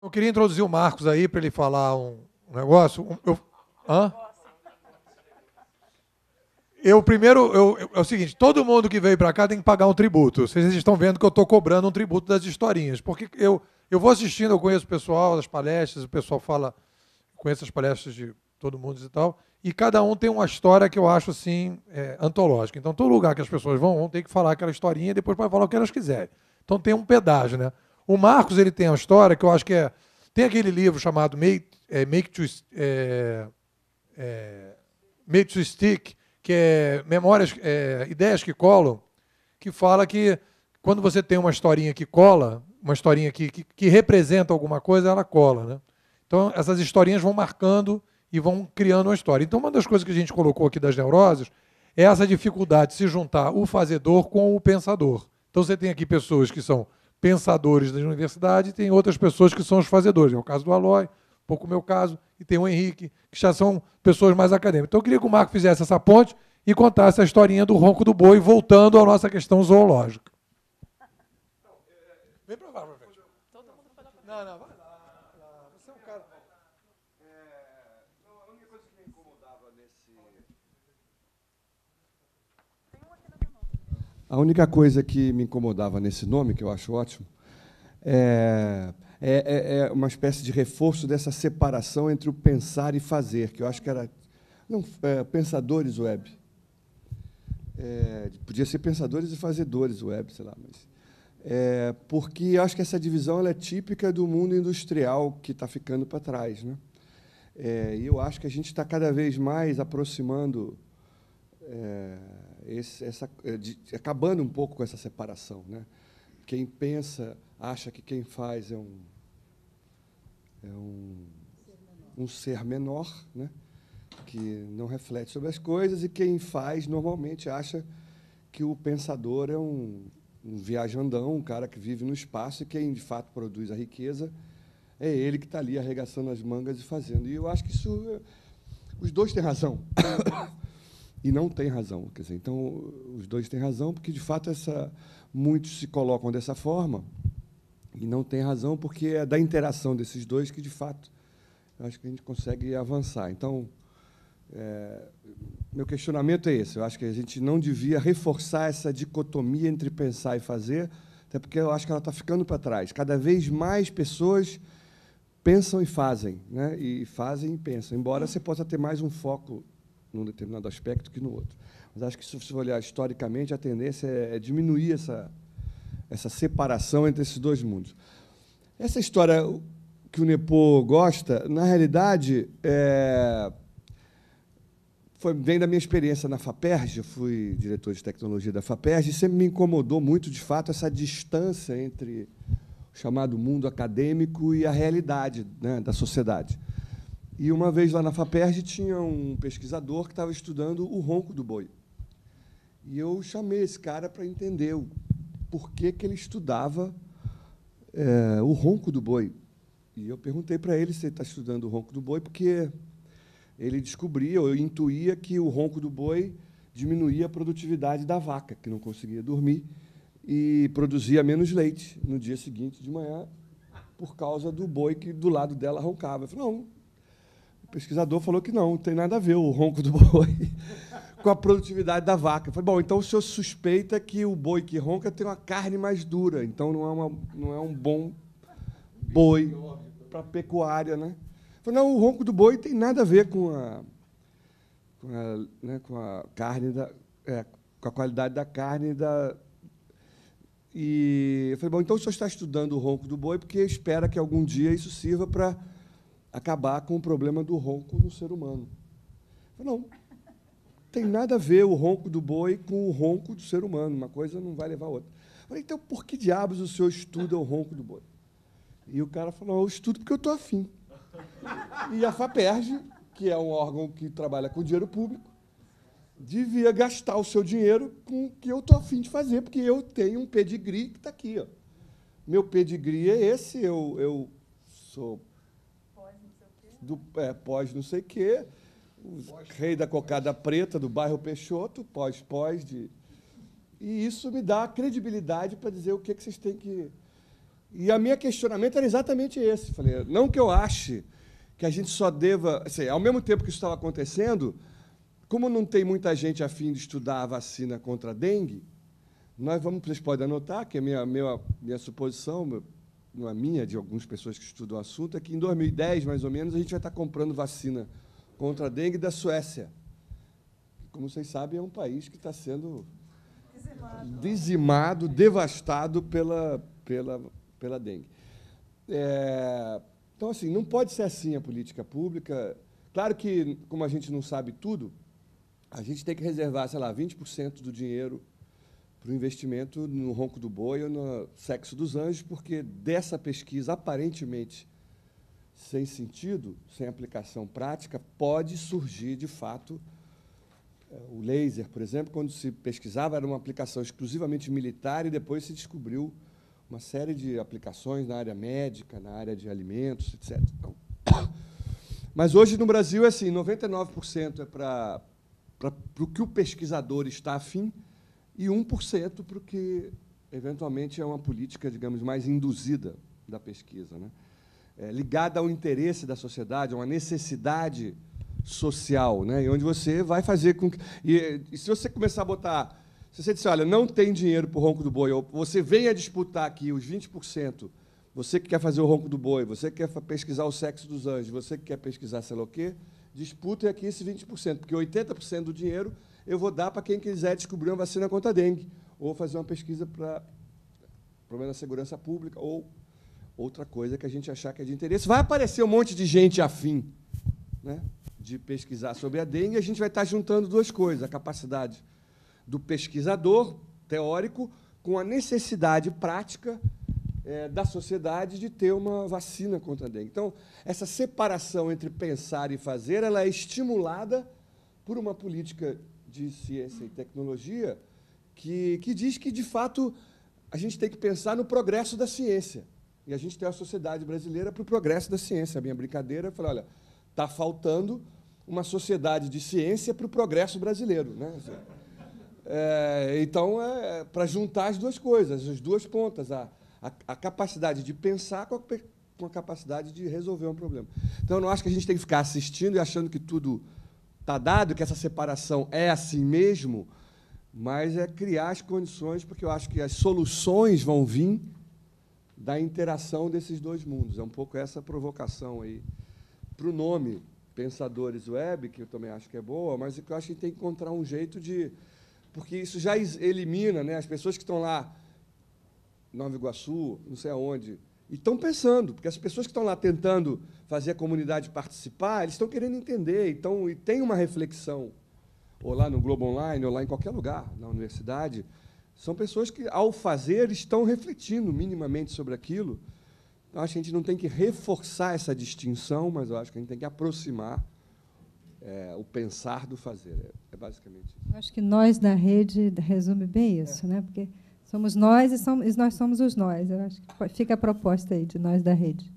Eu queria introduzir o Marcos aí para ele falar um negócio. Hã? É o seguinte, todo mundo que veio para cá tem que pagar um tributo. Vocês estão vendo que eu estou cobrando um tributo das historinhas, porque eu vou assistindo, eu conheço o pessoal, as palestras, o pessoal fala, conheço as palestras de todo mundo e tal, e cada um tem uma história que eu acho assim, antológica. Então, todo lugar que as pessoas vão ter que falar aquela historinha e depois para falar o que elas quiserem. Então, tem um pedágio, né? O Marcos, ele tem uma história que eu acho que é... Tem aquele livro chamado Make to Stick, que é Memórias, Ideias que Colam, que fala que quando você tem uma historinha que cola, uma historinha que representa alguma coisa, ela cola, né? Então, essas historinhas vão marcando e vão criando uma história. Então, uma das coisas que a gente colocou aqui das neuroses é essa dificuldade de se juntar o fazedor com o pensador. Então, você tem aqui pessoas que são pensadores da universidade e tem outras pessoas que são os fazedores. É o caso do Aloy, um pouco o meu caso, e tem o Henrique, que já são pessoas mais acadêmicas. Então, eu queria que o Marco fizesse essa ponte e contasse a historinha do ronco do boi, voltando à nossa questão zoológica. Vem para lá, professor. Não, vai lá. Você é um cara... A única coisa que me incomodava nesse... A única coisa que me incomodava nesse nome, que eu acho ótimo, é uma espécie de reforço dessa separação entre o pensar e fazer, que eu acho que era... Não, pensadores web. Podia ser pensadores e fazedores web, sei lá, mas... porque eu acho que essa divisão ela é típica do mundo industrial que está ficando para trás, né? E eu acho que a gente está cada vez mais aproximando, acabando um pouco com essa separação, né? Quem pensa acha que quem faz é um ser menor, né? Que não reflete sobre as coisas, e quem faz normalmente acha que o pensador é um viajandão, um cara que vive no espaço, e quem de fato produz a riqueza é ele que está ali arregaçando as mangas e fazendo. E eu acho que isso, os dois têm razão. E não têm razão. Quer dizer, então, os dois têm razão, porque, de fato, muitos se colocam dessa forma, e não têm razão, porque é da interação desses dois que, de fato, eu acho que a gente consegue avançar. Então, meu questionamento é esse. Eu acho que a gente não devia reforçar essa dicotomia entre pensar e fazer, até porque eu acho que ela está ficando para trás. Cada vez mais pessoas pensam e fazem, né? E fazem e pensam, embora você possa ter mais um foco num determinado aspecto que no outro. Mas acho que, se você olhar historicamente, a tendência é diminuir essa separação entre esses dois mundos. Essa história que o Nepô gosta, na realidade, vem da minha experiência na FAPERJ. Eu fui diretor de tecnologia da FAPERJ, e sempre me incomodou muito, de fato, essa distância entre o chamado mundo acadêmico e a realidade, né, da sociedade. E, uma vez, lá na FAPERJ, tinha um pesquisador que estava estudando o ronco do boi. E eu chamei esse cara para entender por que ele estudava o ronco do boi. E eu perguntei para ele se ele está estudando o ronco do boi, porque ele descobria, ou eu intuía, que o ronco do boi diminuía a produtividade da vaca, que não conseguia dormir, e produzia menos leite no dia seguinte de manhã, por causa do boi que do lado dela roncava. Eu falei, não, o pesquisador falou que não tem nada a ver o ronco do boi com a produtividade da vaca. Eu falei, bom, então o senhor suspeita que o boi que ronca tem uma carne mais dura, então não é um bom boi para a pecuária, né? Eu falei, não, o ronco do boi tem nada a ver com a carne, com a qualidade da carne. E eu falei, bom, então o senhor está estudando o ronco do boi porque espera que algum dia isso sirva para acabar com o problema do ronco no ser humano. Eu falei, não, tem nada a ver o ronco do boi com o ronco do ser humano. Uma coisa não vai levar a outra. Eu falei, então, por que diabos o senhor estuda o ronco do boi? E o cara falou, eu estudo porque eu estou afim. E a FAPERJ, que é um órgão que trabalha com dinheiro público, devia gastar o seu dinheiro com o que eu estou afim de fazer, porque eu tenho um pedigree que está aqui. Ó. Meu pedigree é esse, eu sou pós não sei o quê, rei da cocada preta do bairro Peixoto, pós. E isso me dá credibilidade para dizer o que vocês têm que E a minha questionamento era exatamente esse. Falei, não que eu ache que a gente só deva... Assim, ao mesmo tempo que isso estava acontecendo, como não tem muita gente a fim de estudar a vacina contra a dengue, vocês podem anotar que a minha suposição, não é minha, de algumas pessoas que estudam o assunto, é que em 2010, mais ou menos, a gente vai estar comprando vacina contra a dengue da Suécia. Como vocês sabem, é um país que está sendo dizimado, devastado pela dengue. Então, assim, não pode ser assim a política pública. Claro que, como a gente não sabe tudo, a gente tem que reservar, sei lá, 20% do dinheiro para o investimento no ronco do boi ou no sexo dos anjos, porque dessa pesquisa, aparentemente sem sentido, sem aplicação prática, pode surgir, de fato, o laser, por exemplo, quando se pesquisava, era uma aplicação exclusivamente militar e depois se descobriu uma série de aplicações na área médica, na área de alimentos, etc. Então, mas hoje, no Brasil, é assim, 99% é para o que o pesquisador está afim e 1% para o que, eventualmente, é uma política, digamos, mais induzida da pesquisa, né? Ligada ao interesse da sociedade, a uma necessidade social, né? E onde você vai fazer com que... E se você começar a botar... Se você disser, olha, não tem dinheiro para o ronco do boi, ou você vem a disputar aqui os 20%, você que quer fazer o ronco do boi, você que quer pesquisar o sexo dos anjos, você que quer pesquisar sei lá o quê, disputem aqui esse 20%, porque 80% do dinheiro eu vou dar para quem quiser descobrir uma vacina contra a dengue, ou fazer uma pesquisa para problema da segurança pública, ou outra coisa que a gente achar que é de interesse. Vai aparecer um monte de gente afim, né, de pesquisar sobre a dengue, e a gente vai estar juntando duas coisas, a capacidade do pesquisador teórico com a necessidade prática da sociedade de ter uma vacina contra a dengue. Então, essa separação entre pensar e fazer, ela é estimulada por uma política de ciência e tecnologia que diz que, de fato, a gente tem que pensar no progresso da ciência. E a gente tem a sociedade brasileira para o progresso da ciência. A minha brincadeira é falar, olha, está faltando uma sociedade de ciência para o progresso brasileiro, né? Então, para juntar as duas coisas, as duas pontas, a capacidade de pensar com a capacidade de resolver um problema. Então, eu não acho que a gente tem que ficar assistindo e achando que tudo está dado, que essa separação é assim mesmo, mas é criar as condições, porque eu acho que as soluções vão vir da interação desses dois mundos. É um pouco essa provocação aí para o nome Pensadores Web, que eu também acho que é boa, mas eu acho que tem que encontrar um jeito de... Porque isso já elimina, né, as pessoas que estão lá, Nova Iguaçu, não sei aonde, e estão pensando, porque as pessoas que estão lá tentando fazer a comunidade participar, eles estão querendo entender, e tem uma reflexão, ou lá no Globo Online, ou lá em qualquer lugar, na universidade, são pessoas que, ao fazer, estão refletindo minimamente sobre aquilo. Eu acho que a gente não tem que reforçar essa distinção, mas eu acho que a gente tem que aproximar o pensar do fazer. É basicamente isso. Eu acho que nós da rede resume bem isso, né? Porque somos nós e nós somos os nós. Eu acho que fica a proposta aí de nós da rede.